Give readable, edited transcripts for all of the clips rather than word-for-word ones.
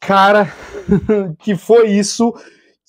Cara, que foi isso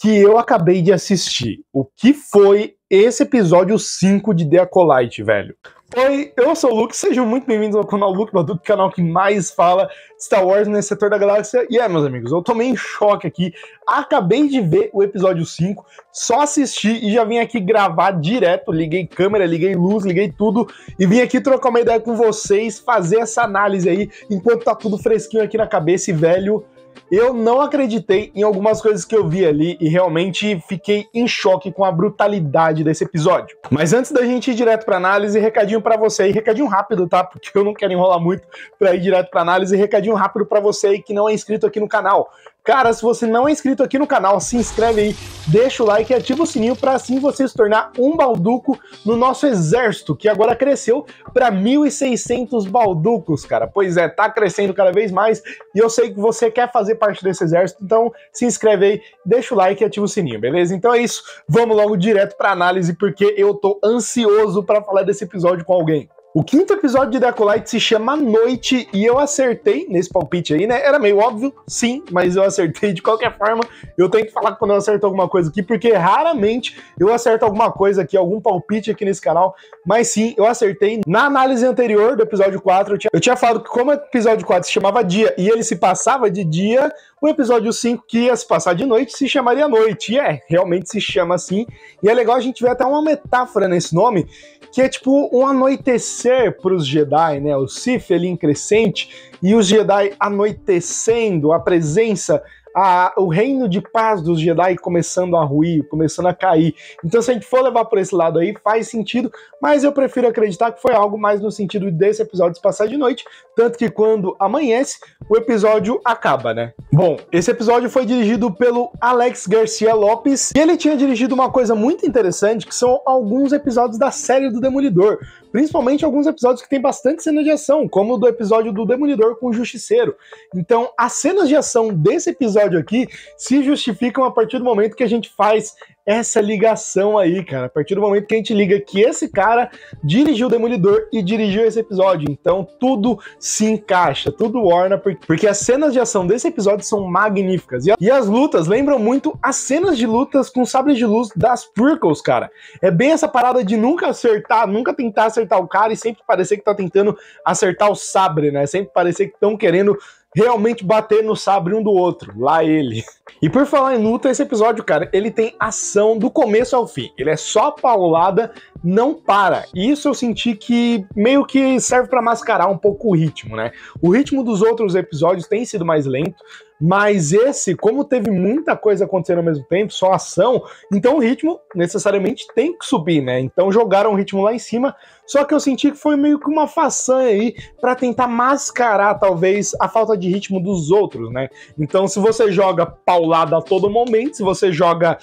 que eu acabei de assistir? O que foi esse episódio 5 de The Acolyte, velho? Oi, eu sou o Luke, sejam muito bem-vindos ao canal Luke Baduque, canal que mais fala Star Wars nesse setor da galáxia. E meus amigos, eu tomei em choque aqui, acabei de ver o episódio 5, só assisti e já vim aqui gravar direto, liguei câmera, liguei luz, liguei tudo e vim aqui trocar uma ideia com vocês, fazer essa análise aí, enquanto tá tudo fresquinho aqui na cabeça e, velho, eu não acreditei em algumas coisas que eu vi ali e realmente fiquei em choque com a brutalidade desse episódio. Mas antes da gente ir direto pra análise, recadinho pra você aí, recadinho rápido, tá? Porque eu não quero enrolar muito pra ir direto pra análise, recadinho rápido pra você aí que não é inscrito aqui no canal. Cara, se você não é inscrito aqui no canal, se inscreve aí, deixa o like e ativa o sininho para assim você se tornar um balduco no nosso exército, que agora cresceu para 1.600 balducos, cara. Pois é, tá crescendo cada vez mais e eu sei que você quer fazer parte desse exército, então se inscreve aí, deixa o like e ativa o sininho, beleza? Então é isso, vamos logo direto para análise, porque eu tô ansioso para falar desse episódio com alguém. O quinto episódio de The Acolyte se chama Noite e eu acertei nesse palpite aí, né? Era meio óbvio, sim, mas eu acertei de qualquer forma. Eu tenho que falar quando eu acerto alguma coisa aqui, porque raramente eu acerto alguma coisa aqui, algum palpite aqui nesse canal. Mas sim, eu acertei. Na análise anterior do episódio 4, eu tinha falado que como o episódio 4 se chamava Dia e ele se passava de dia, o episódio 5, que ia se passar de noite, se chamaria Noite. E realmente se chama assim. E é legal a gente ver até uma metáfora nesse nome, que é tipo um anoitecer para os Jedi, né? O Sith ali em crescente e os Jedi anoitecendo, a presença, o reino de paz dos Jedi começando a ruir, começando a cair. Então, se a gente for levar por esse lado aí, faz sentido, mas eu prefiro acreditar que foi algo mais no sentido desse episódio se passar de noite, tanto que quando amanhece, o episódio acaba, né? Bom, esse episódio foi dirigido pelo Alex Garcia Lopes, e ele tinha dirigido uma coisa muito interessante, que são alguns episódios da série do Demolidor, principalmente alguns episódios que tem bastante cena de ação, como o do episódio do Demolidor com o Justiceiro. Então, as cenas de ação desse episódio aqui se justificam a partir do momento que a gente faz essa ligação aí, cara. A partir do momento que a gente liga que esse cara dirigiu o Demolidor e dirigiu esse episódio. Então, tudo se encaixa, tudo orna, porque as cenas de ação desse episódio são magníficas. E as lutas lembram muito as cenas de lutas com sabres de luz das prequels, cara. É bem essa parada de nunca acertar, nunca tentar acertar o cara e sempre parecer que tá tentando acertar o sabre, né? Sempre parecer que estão querendo realmente bater no sabre um do outro, lá ele. E por falar em luta, esse episódio, cara, ele tem ação do começo ao fim. Ele é só paulada, não para. E isso eu senti que meio que serve pra mascarar um pouco o ritmo, né? O ritmo dos outros episódios tem sido mais lento, mas esse, como teve muita coisa acontecendo ao mesmo tempo, só ação, então o ritmo necessariamente tem que subir, né? Então jogaram o ritmo lá em cima, só que eu senti que foi meio que uma façanha aí pra tentar mascarar, talvez, a falta de ritmo dos outros, né? Então se você joga paulada a todo momento, se você joga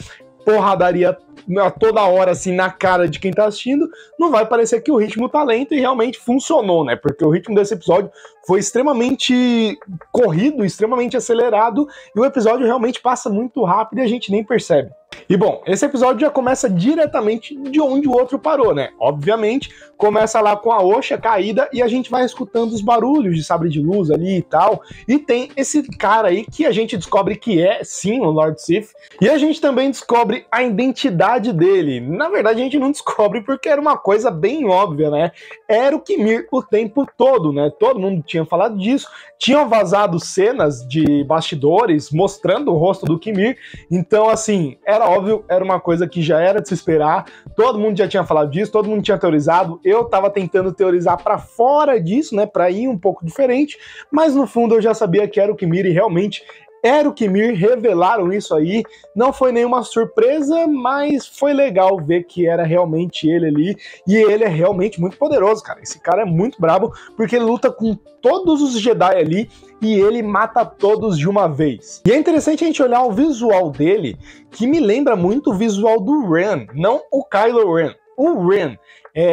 porradaria a toda hora, assim, na cara de quem tá assistindo, não vai parecer que o ritmo tá lento e realmente funcionou, né? Porque o ritmo desse episódio foi extremamente corrido, extremamente acelerado, e o episódio realmente passa muito rápido e a gente nem percebe. E bom, esse episódio já começa diretamente de onde o outro parou, né? Obviamente, começa lá com a Osha caída e a gente vai escutando os barulhos de sabre de luz ali e tal. E tem esse cara aí que a gente descobre que é, sim, o Lord Sith. E a gente também descobre a identidade dele. Na verdade, a gente não descobre porque era uma coisa bem óbvia, né? Era o Qimir o tempo todo, né? Todo mundo tinha falado disso. Tinham vazado cenas de bastidores mostrando o rosto do Qimir. Então, assim, era óbvio, era uma coisa que já era de se esperar, todo mundo já tinha falado disso, todo mundo tinha teorizado, eu tava tentando teorizar pra fora disso, né, pra ir um pouco diferente, mas no fundo eu já sabia que era o Qimir e realmente era o Qimir, revelaram isso aí, não foi nenhuma surpresa, mas foi legal ver que era realmente ele ali, e ele é realmente muito poderoso, cara, esse cara é muito brabo, porque ele luta com todos os Jedi ali, e ele mata todos de uma vez. E é interessante a gente olhar o visual dele, que me lembra muito o visual do Ren, não o Kylo Ren. O Ren,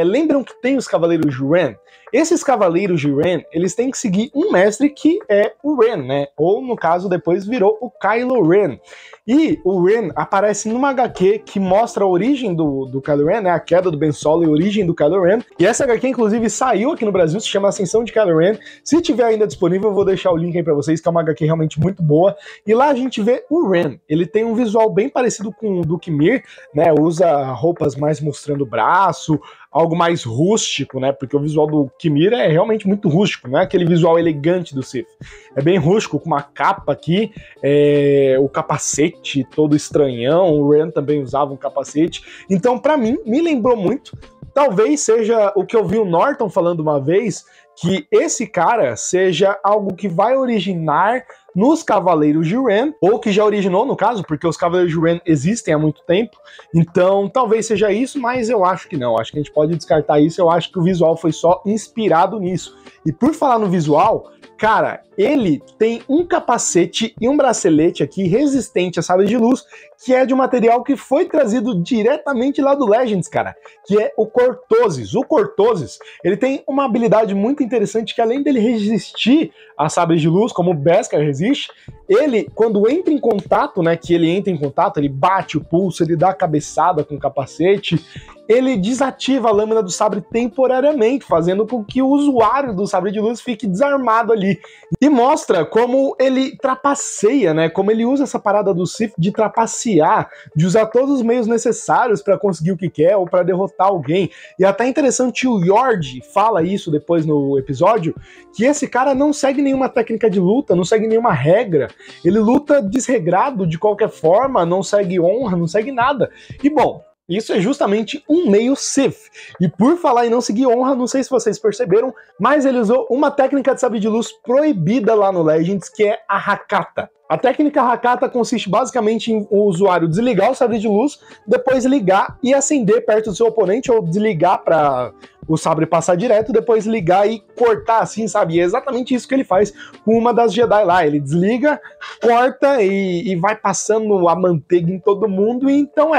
lembram que tem os Cavaleiros de Ren? Esses Cavaleiros de Ren, eles têm que seguir um mestre que é o Ren, né? Ou, no caso, depois virou o Kylo Ren. E o Ren aparece numa HQ que mostra a origem do Kylo Ren, né? A queda do Ben Solo e a origem do Kylo Ren. E essa HQ, inclusive, saiu aqui no Brasil, se chama Ascensão de Kylo Ren. Se tiver ainda disponível, eu vou deixar o link aí pra vocês, que é uma HQ realmente muito boa. E lá a gente vê o Ren. Ele tem um visual bem parecido com o do Qimir, né? Usa roupas mais mostrando o braço, algo mais rústico, né? Porque o visual do Qimir é realmente muito rústico, não é aquele visual elegante do Sith. É bem rústico, com uma capa aqui, o capacete todo estranhão, o Ren também usava um capacete. Então, pra mim, me lembrou muito. Talvez seja o que eu vi o Norton falando uma vez, que esse cara seja algo que vai originar nos Cavaleiros de Ren, ou que já originou, no caso, porque os Cavaleiros de Ren existem há muito tempo, então talvez seja isso, mas eu acho que não, acho que a gente pode descartar isso, eu acho que o visual foi só inspirado nisso. E por falar no visual, cara, ele tem um capacete e um bracelete aqui resistente a sabre de luz, que é de um material que foi trazido diretamente lá do Legends, cara, que é o Cortozes. O Cortozes, ele tem uma habilidade muito interessante que, além dele resistir a sabres de luz, como o Beskar resiste, ele, quando entra em contato, né, que ele entra em contato, ele bate o pulso, ele dá a cabeçada com o capacete, ele desativa a lâmina do sabre temporariamente, fazendo com que o usuário do sabre de luz fique desarmado ali. E mostra como ele trapaceia, né? Como ele usa essa parada do Sith de trapacear, de usar todos os meios necessários para conseguir o que quer ou para derrotar alguém. E até interessante, o Yord fala isso depois no episódio, que esse cara não segue nenhuma técnica de luta, não segue nenhuma regra. Ele luta desregrado de qualquer forma, não segue honra, não segue nada. E bom, isso é justamente um meio Sith. E por falar em não seguir honra, não sei se vocês perceberam, mas ele usou uma técnica de sabre de luz proibida lá no Legends, que é a Hakata. A técnica Hakata consiste basicamente em o usuário desligar o sabre de luz, depois ligar e acender perto do seu oponente, ou desligar para o sabre passar direto, depois ligar e cortar assim, sabe? E é exatamente isso que ele faz com uma das Jedi lá. Ele desliga, corta e vai passando a manteiga em todo mundo, e então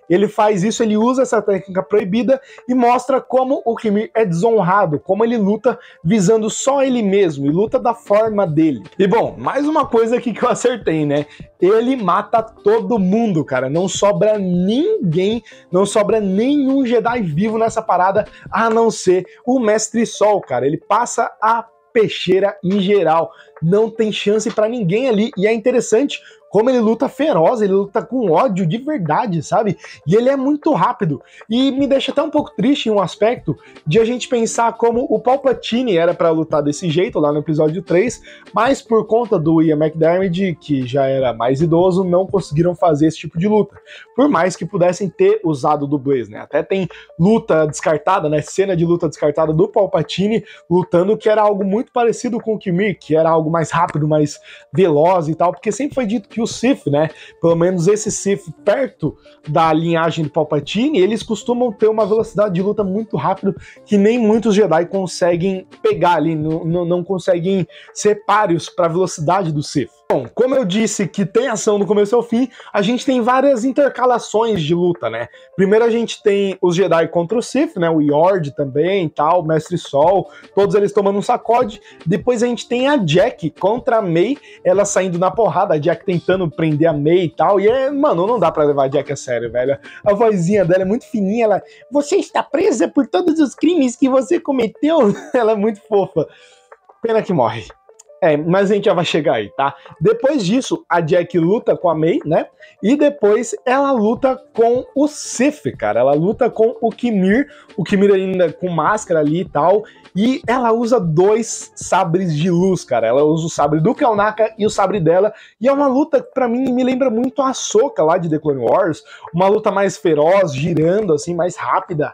ele faz isso, ele usa essa técnica proibida e mostra como o Qimir é desonrado, como ele luta visando só ele mesmo e luta da forma dele. E bom, mais uma coisa aqui que eu acertei, né? Ele mata todo mundo, cara. Não sobra ninguém, não sobra nenhum Jedi vivo nessa parada, a não ser o Mestre Sol, cara. Ele passa a peixeira em geral. Não tem chance pra ninguém ali. E é interessante como ele luta feroz, ele luta com ódio de verdade, sabe? E ele é muito rápido. E me deixa até um pouco triste em um aspecto de a gente pensar como o Palpatine era pra lutar desse jeito lá no episódio 3, mas por conta do Ian McDiarmid, que já era mais idoso, não conseguiram fazer esse tipo de luta. Por mais que pudessem ter usado dublês, né? Até tem luta descartada, né? Cena de luta descartada do Palpatine lutando, que era algo muito parecido com o Qimir, que era algo mais rápido, mais veloz e tal, porque sempre foi dito que o Sith, né, pelo menos esse Sith perto da linhagem do Palpatine, eles costumam ter uma velocidade de luta muito rápido que nem muitos Jedi conseguem pegar ali, não conseguem ser páreos para a velocidade do Sith. Bom, como eu disse que tem ação do começo ao fim, a gente tem várias intercalações de luta, né? Primeiro a gente tem os Jedi contra o Sith, né? O Yord também e tal, o Mestre Sol, todos eles tomando um sacode. Depois a gente tem a Jack contra a Mei, ela saindo na porrada, a Jack tentando prender a Mei e tal. E mano, não dá pra levar a Jack a sério, velho. A vozinha dela é muito fininha, ela... Você está presa por todos os crimes que você cometeu? Ela é muito fofa. Pena que morre. Mas a gente já vai chegar aí, tá? Depois disso, a Jack luta com a Mei, né? E depois ela luta com o Sith, cara. Ela luta com o Qimir ainda com máscara ali e tal. E ela usa 2 sabres de luz, cara. Ela usa o sabre do Kelnaka e o sabre dela. E é uma luta que, pra mim, me lembra muito a Ahsoka lá de The Clone Wars. Uma luta mais feroz, girando, assim, mais rápida.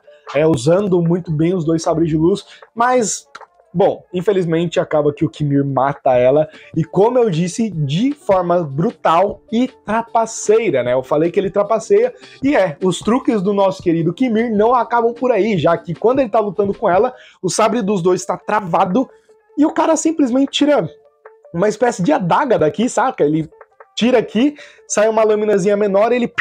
Usando muito bem os 2 sabres de luz. Mas... bom, infelizmente acaba que o Qimir mata ela, e como eu disse, de forma brutal e trapaceira, né? Eu falei que ele trapaceia, e os truques do nosso querido Qimir não acabam por aí, já que quando ele tá lutando com ela, o sabre dos dois tá travado, e o cara simplesmente tira uma espécie de adaga daqui, saca? Ele tira aqui, sai uma laminazinha menor, ele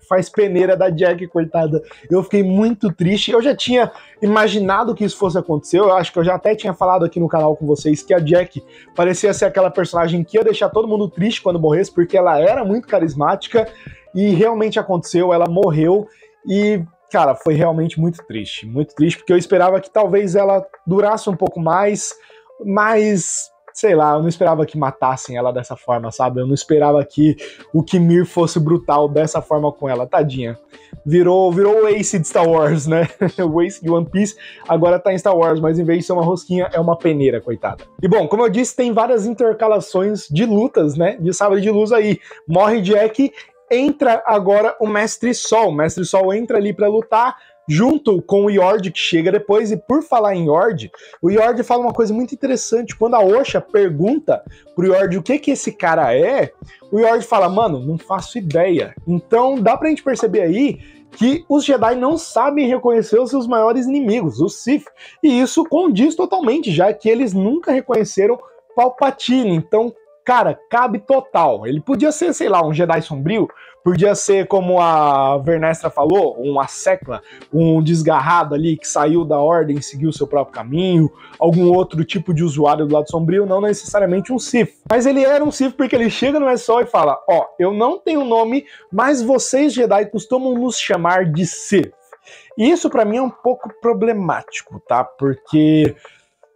faz peneira da Jack, coitada. Eu fiquei muito triste. Eu já tinha imaginado que isso fosse acontecer. Eu acho que eu já até tinha falado aqui no canal com vocês que a Jack parecia ser aquela personagem que ia deixar todo mundo triste quando morresse, porque ela era muito carismática e realmente aconteceu. Ela morreu e, cara, foi realmente muito triste, porque eu esperava que talvez ela durasse um pouco mais, mas sei lá, eu não esperava que matassem ela dessa forma, sabe? Eu não esperava que o Kimir fosse brutal dessa forma com ela, tadinha. Virou o Ace de Star Wars, né? O Ace de One Piece agora tá em Star Wars, mas em vez de ser uma rosquinha, é uma peneira, coitada. E bom, como eu disse, tem várias intercalações de lutas, né? De sabre de luz aí. Morre Jack, entra agora o Mestre Sol. O Mestre Sol entra ali pra lutar, junto com o Yord, que chega depois. E por falar em Yord, o Yord fala uma coisa muito interessante. Quando a Osha pergunta pro Yord o que esse cara é, o Yord fala, mano, não faço ideia. Então dá pra gente perceber aí que os Jedi não sabem reconhecer os seus maiores inimigos, os Sith. E isso condiz totalmente, já que eles nunca reconheceram Palpatine. Então, cara, cabe total. Ele podia ser, sei lá, um Jedi sombrio, podia ser, como a Vernestra falou, um Assecla, um desgarrado ali que saiu da ordem e seguiu seu próprio caminho, algum outro tipo de usuário do lado sombrio, não necessariamente um Sith. Mas ele era um Sith porque ele chega no Sol e fala, ó, eu não tenho nome, mas vocês Jedi costumam nos chamar de Sith. E isso pra mim é um pouco problemático, tá? Porque,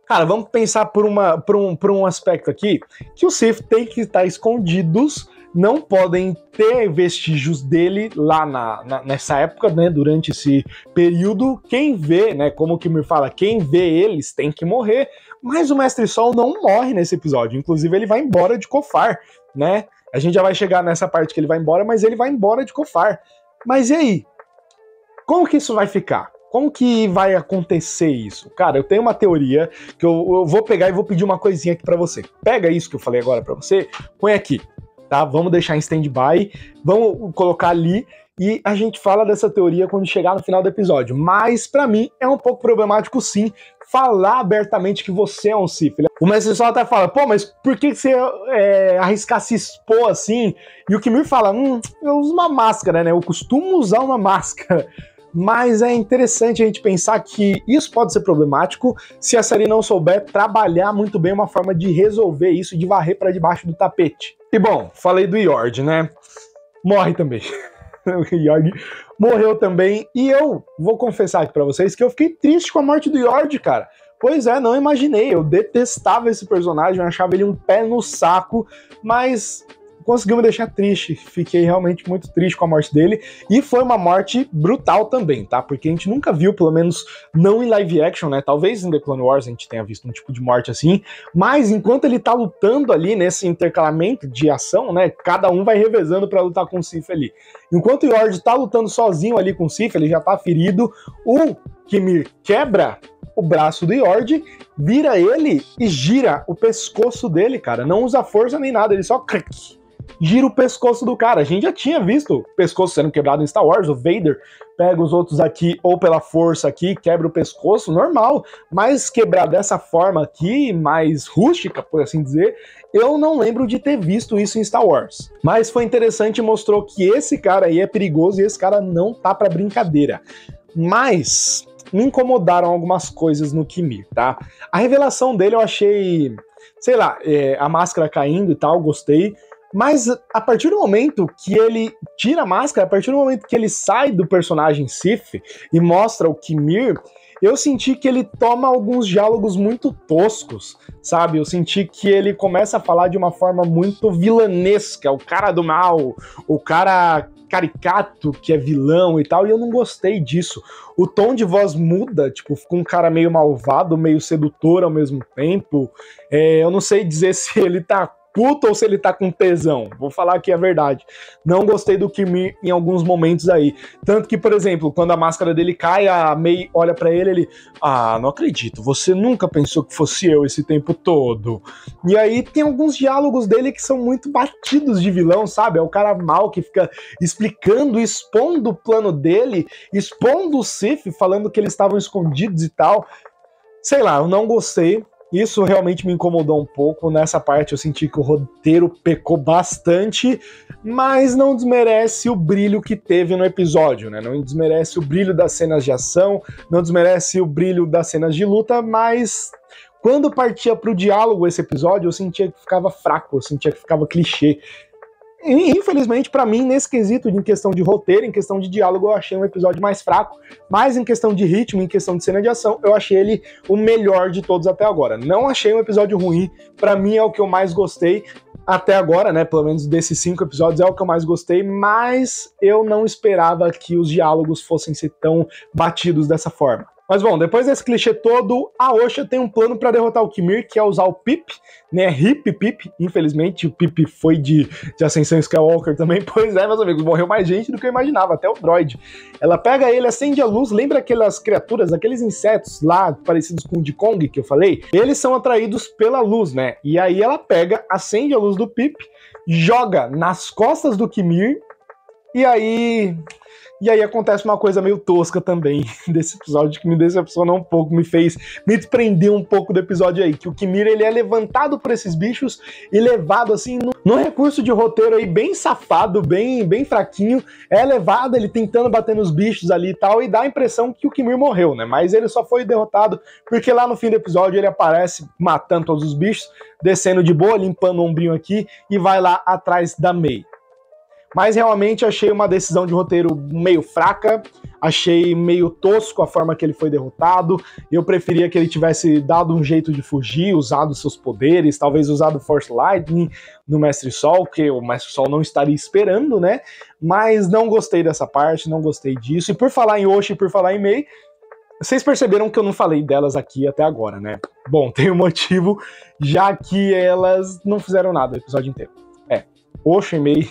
cara, vamos pensar por um aspecto aqui, que os Sith têm que estar escondidos, não podem ter vestígios dele lá nessa época, né, durante esse período. Quem vê, né, como que me fala, quem vê eles tem que morrer, mas o Mestre Sol não morre nesse episódio, inclusive ele vai embora de Kofar, né, a gente já vai chegar nessa parte que ele vai embora, mas ele vai embora de Kofar. Mas e aí? Como que isso vai ficar? Como que vai acontecer isso? Cara, eu tenho uma teoria que eu vou pegar e vou pedir uma coisinha aqui pra você. Pega isso que eu falei agora pra você, põe aqui, tá? Vamos deixar em stand-by, vamos colocar ali e a gente fala dessa teoria quando chegar no final do episódio. Mas pra mim é um pouco problemático sim falar abertamente que você é um Sith. O Mestre Sol até fala, pô, mas por que você arriscar se expor assim? E o Kimir fala, eu uso uma máscara, né? Eu costumo usar uma máscara. Mas é interessante a gente pensar que isso pode ser problemático se a série não souber trabalhar muito bem uma forma de resolver isso, de varrer para debaixo do tapete. E bom, falei do Yord, né? Morre também. O Yord morreu também. E eu vou confessar aqui pra vocês que eu fiquei triste com a morte do Yord, cara. Pois é, não imaginei. Eu detestava esse personagem, eu achava ele um pé no saco, mas conseguiu me deixar triste, fiquei realmente muito triste com a morte dele, e foi uma morte brutal também, tá? Porque a gente nunca viu, pelo menos não em live action, né? Talvez em The Clone Wars a gente tenha visto um tipo de morte assim, mas enquanto ele tá lutando ali nesse intercalamento de ação, né? Cada um vai revezando pra lutar com o Sith ali. Enquanto o Yord tá lutando sozinho ali com o Sith, ele já tá ferido, o Kimir quebra o braço do Yord, vira ele e gira o pescoço dele, cara. Não usa força nem nada, ele só gira o pescoço do cara. A gente já tinha visto o pescoço sendo quebrado em Star Wars, o Vader pega os outros aqui, ou pela força aqui, quebra o pescoço, normal, mas quebrar dessa forma aqui, mais rústica, por assim dizer, eu não lembro de ter visto isso em Star Wars. Mas foi interessante e mostrou que esse cara aí é perigoso e esse cara não tá pra brincadeira. Mas me incomodaram algumas coisas no Kimir, tá? A revelação dele eu achei, sei lá, a máscara caindo e tal, gostei. Mas a partir do momento que ele tira a máscara, a partir do momento que ele sai do personagem Sith e mostra o Kimir, eu senti que ele toma alguns diálogos muito toscos, sabe? Eu senti que ele começa a falar de uma forma muito vilanesca, o cara do mal, o cara caricato que é vilão e tal, e eu não gostei disso. O tom de voz muda, tipo, fica um cara meio malvado, meio sedutor ao mesmo tempo. Eu não sei dizer se ele tá puto ou se ele tá com tesão. Vou falar aqui a verdade. Não gostei do Kimir em alguns momentos aí. Tanto que, por exemplo, quando a máscara dele cai, a Mei olha pra ele, não acredito, você nunca pensou que fosse eu esse tempo todo. E aí tem alguns diálogos dele que são muito batidos de vilão, sabe? É o cara mal que fica explicando, expondo o plano dele, expondo o Sith, falando que eles estavam escondidos e tal. Sei lá, eu não gostei. Isso realmente me incomodou um pouco. Nessa parte eu senti que o roteiro pecou bastante, mas não desmerece o brilho que teve no episódio, né? Não desmerece o brilho das cenas de ação, não desmerece o brilho das cenas de luta, mas quando partia pro diálogo esse episódio, eu sentia que ficava fraco, eu sentia que ficava clichê. E, infelizmente, pra mim, nesse quesito, em questão de roteiro, em questão de diálogo, eu achei um episódio mais fraco, mas em questão de ritmo, em questão de cena de ação, eu achei ele o melhor de todos até agora. Não achei um episódio ruim, pra mim é o que eu mais gostei até agora, né? Pelo menos desses 5 episódios é o que eu mais gostei, mas eu não esperava que os diálogos fossem ser tão batidos dessa forma. Mas bom, depois desse clichê todo, a Osha tem um plano para derrotar o Kimir, que é usar o Pip, né? Hip Pip, infelizmente, o Pip foi de Ascensão Skywalker também. Pois é, meus amigos, morreu mais gente do que eu imaginava, até o droid. Ela pega ele, acende a luz, lembra aquelas criaturas, aqueles insetos lá, parecidos com o de Kong que eu falei? Eles são atraídos pela luz, né? E aí ela pega, acende a luz do Pip, joga nas costas do Kimir, e aí acontece uma coisa meio tosca também desse episódio que me decepcionou um pouco, me desprender um pouco do episódio aí, que o Kimir ele é levantado por esses bichos e levado assim num recurso de roteiro aí bem safado, bem fraquinho, é levado ele tentando bater nos bichos ali e tal, e dá a impressão que o Kimir morreu, né? Mas ele só foi derrotado porque lá no fim do episódio ele aparece matando todos os bichos, descendo de boa, limpando o ombrinho aqui e vai lá atrás da May. Mas realmente achei uma decisão de roteiro meio fraca, achei meio tosco a forma que ele foi derrotado. Eu preferia que ele tivesse dado um jeito de fugir, usado seus poderes, talvez usado Force Lightning no Mestre Sol, que o Mestre Sol não estaria esperando, né? Mas não gostei dessa parte, não gostei disso. E por falar em Osha e por falar em May, vocês perceberam que eu não falei delas aqui até agora, né? Bom, tem um motivo, já que elas não fizeram nada o episódio inteiro. Osha e May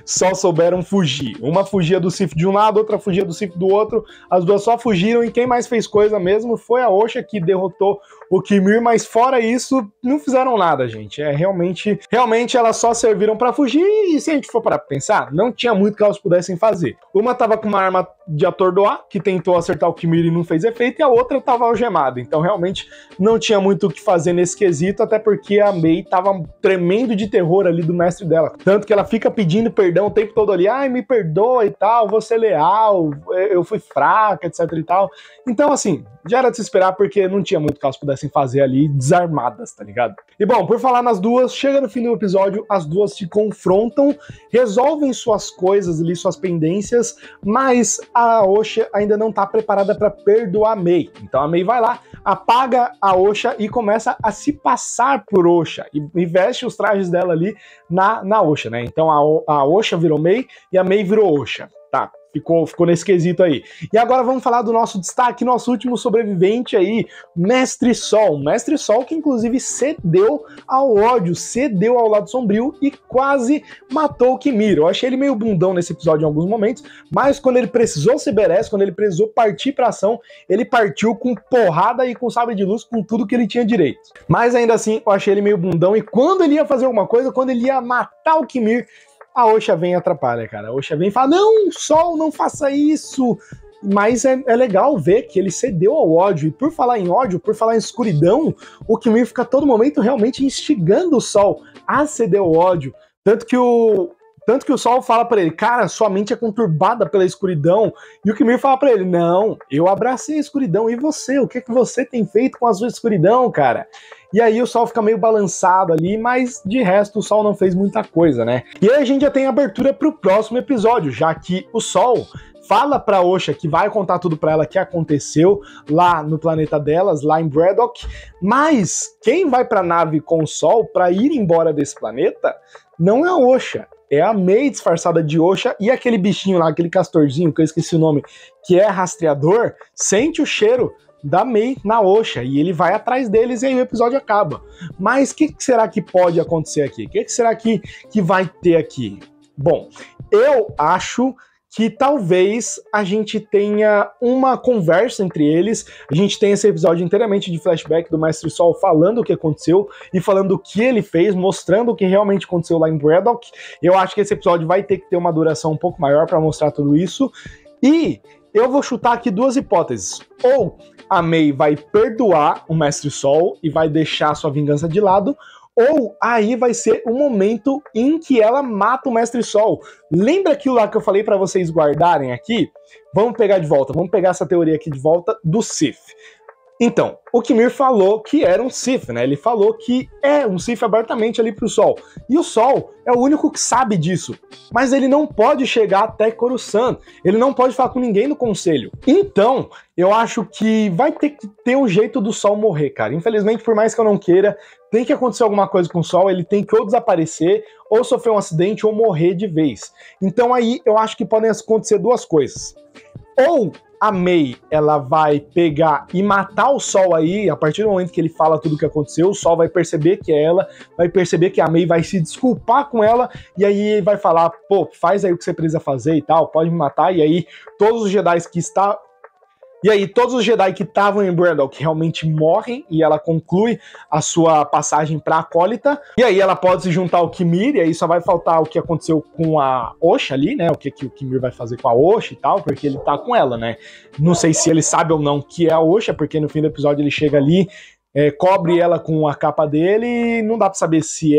só souberam fugir. Uma fugia do Sif de um lado, outra fugia do Sif do outro. As duas só fugiram e quem mais fez coisa mesmo foi a Osha, que derrotou o Kimir, mas fora isso, não fizeram nada, gente. Realmente elas só serviram pra fugir e se a gente for para pensar, não tinha muito que elas pudessem fazer. Uma tava com uma arma de atordoar, que tentou acertar o Kimir e não fez efeito, e a outra tava algemada. Então realmente não tinha muito o que fazer nesse quesito, até porque a May tava tremendo de terror ali do mestre dela. Tanto que ela fica pedindo perdão o tempo todo ali, ai, me perdoa e tal, vou ser leal, eu fui fraca, etc e tal. Então, assim, já era de se esperar porque não tinha muito que elas pudessem fazer ali desarmadas, tá ligado? E bom, por falar nas duas, chega no fim do episódio, as duas se confrontam, resolvem suas coisas ali, suas pendências, mas a Osha ainda não tá preparada pra perdoar a May. Então a May vai lá, apaga a Osha e começa a se passar por Osha e veste os trajes dela ali na Osha, né? Então a Osha virou May e a May virou Osha. Tá, ficou nesse quesito aí. E agora vamos falar do nosso destaque, nosso último sobrevivente aí, Mestre Sol. Mestre Sol que inclusive cedeu ao ódio, cedeu ao lado sombrio e quase matou o Kimir. Eu achei ele meio bundão nesse episódio em alguns momentos, mas quando ele precisou ser badass, quando ele precisou partir pra ação, ele partiu com porrada e com sabre de luz, com tudo que ele tinha direito. Mas ainda assim, eu achei ele meio bundão e quando ele ia fazer alguma coisa, quando ele ia matar o Kimir, a Osha vem e atrapalha, cara. A Osha vem e fala, não, Sol, não faça isso. Mas é legal ver que ele cedeu ao ódio. E por falar em ódio, por falar em escuridão, o Kimir fica a todo momento realmente instigando o Sol a ceder ao ódio. Tanto que o Sol fala pra ele, cara, sua mente é conturbada pela escuridão. E o Kimir fala pra ele, não, eu abracei a escuridão. E você? O que você tem feito com a sua escuridão, cara? E aí o Sol fica meio balançado ali, mas de resto o Sol não fez muita coisa, né? E aí a gente já tem abertura pro próximo episódio, já que o Sol fala pra Osha que vai contar tudo pra ela que aconteceu lá no planeta delas, lá em Braddock, mas quem vai pra nave com o Sol pra ir embora desse planeta não é a Osha, é a May disfarçada de Osha e aquele bichinho lá, aquele castorzinho, que eu esqueci o nome, que é rastreador, sente o cheiro da May na Osha, e ele vai atrás deles e aí o episódio acaba. Mas o que será que pode acontecer aqui? O que será que vai ter aqui? Bom, eu acho que talvez a gente tenha uma conversa entre eles, a gente tem esse episódio inteiramente de flashback do Mestre Sol falando o que aconteceu e falando o que ele fez, mostrando o que realmente aconteceu lá em Braddock. Eu acho que esse episódio vai ter que ter uma duração um pouco maior para mostrar tudo isso, e eu vou chutar aqui duas hipóteses. Ou a Mei vai perdoar o Mestre Sol e vai deixar sua vingança de lado, ou aí vai ser o momento em que ela mata o Mestre Sol. Lembra aquilo lá que eu falei para vocês guardarem aqui? Vamos pegar de volta, vamos pegar essa teoria aqui de volta do Sith. Então, o Qimir falou que era um Sith, né? Ele falou que é um Sith abertamente ali pro Sol. E o Sol é o único que sabe disso. Mas ele não pode chegar até Coruscant. Ele não pode falar com ninguém no conselho. Então, eu acho que vai ter que ter um jeito do Sol morrer, cara. Infelizmente, por mais que eu não queira, tem que acontecer alguma coisa com o Sol. Ele tem que ou desaparecer, ou sofrer um acidente, ou morrer de vez. Então aí, eu acho que podem acontecer duas coisas. Ou a Mei, ela vai pegar e matar o Sol aí, a partir do momento que ele fala tudo o que aconteceu, o Sol vai perceber que é ela, vai perceber que a Mei vai se desculpar com ela, e aí ele vai falar, pô, faz aí o que você precisa fazer e tal, pode me matar, e aí todos os Jedi que estavam em Brandalk realmente morrem, e ela conclui a sua passagem para a Acólita, e aí ela pode se juntar ao Qimir, e aí só vai faltar o que aconteceu com a Osha ali, né, o que o Qimir vai fazer com a Osha e tal, porque ele tá com ela, né. Não sei se ele sabe ou não que é a Osha, porque no fim do episódio ele chega ali, cobre ela com a capa dele, e não dá pra saber se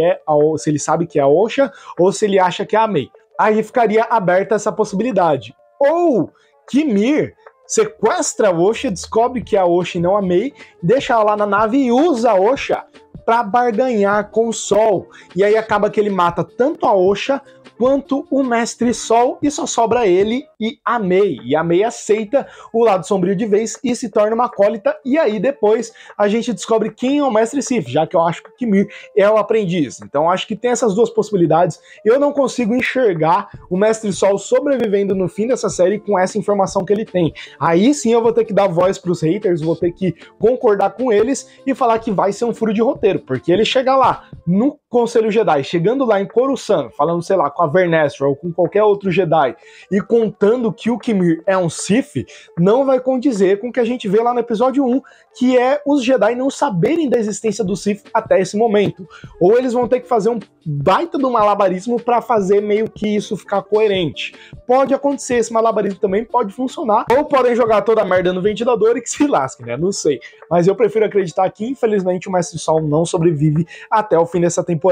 ele sabe que é a Osha, ou se ele acha que é a Mei. Aí ficaria aberta essa possibilidade. Ou Qimir sequestra a Osha, descobre que é a Osha e não a Mei, deixa ela lá na nave e usa a Osha pra barganhar com o Sol. E aí acaba que ele mata tanto a Osha quanto o Mestre Sol e só sobra ele e a Mei. E a Mei aceita o lado sombrio de vez e se torna uma acólita. E aí depois a gente descobre quem é o Mestre Sith, já que eu acho que o Qimir é o aprendiz. Então acho que tem essas duas possibilidades. Eu não consigo enxergar o Mestre Sol sobrevivendo no fim dessa série com essa informação que ele tem. Aí sim eu vou ter que dar voz pros haters, vou ter que concordar com eles e falar que vai ser um furo de roteiro, porque ele chega lá no Conselho Jedi, chegando lá em Coruscant, falando, sei lá, com a Vernestra ou com qualquer outro Jedi, e contando que o Qimir é um Sith, não vai condizer com o que a gente vê lá no episódio 1, que é os Jedi não saberem da existência do Sith até esse momento. Ou eles vão ter que fazer um baita do malabarismo para fazer meio que isso ficar coerente. Pode acontecer, esse malabarismo também pode funcionar, ou podem jogar toda a merda no ventilador e que se lasque, né? Não sei. Mas eu prefiro acreditar que, infelizmente, o Mestre Sol não sobrevive até o fim dessa temporada.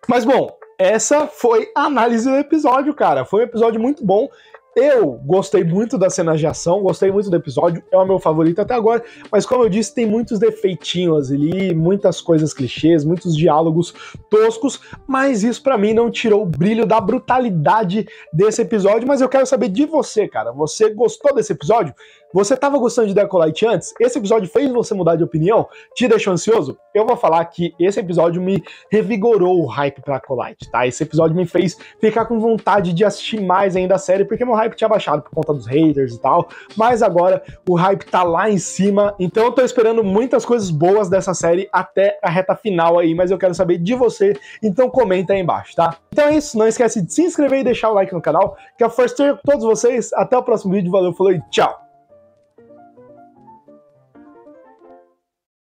Mas, bom, essa foi a análise do episódio, cara. Foi um episódio muito bom. Eu gostei muito das cenas de ação, gostei muito do episódio, é o meu favorito até agora, mas como eu disse, tem muitos defeitinhos ali, muitas coisas clichês, muitos diálogos toscos, mas isso pra mim não tirou o brilho da brutalidade desse episódio. Mas eu quero saber de você, cara. Você gostou desse episódio? Você tava gostando de The Acolyte antes? Esse episódio fez você mudar de opinião? Te deixou ansioso? Eu vou falar que esse episódio me revigorou o hype pra Acolyte, tá? Esse episódio me fez ficar com vontade de assistir mais ainda a série, porque meu hype tinha baixado por conta dos haters e tal, mas agora o hype tá lá em cima, então eu tô esperando muitas coisas boas dessa série até a reta final aí, mas eu quero saber de você, então comenta aí embaixo, tá? Então é isso, não esquece de se inscrever e deixar o like no canal, que é o first com todos vocês. Até o próximo vídeo, valeu, falou e tchau!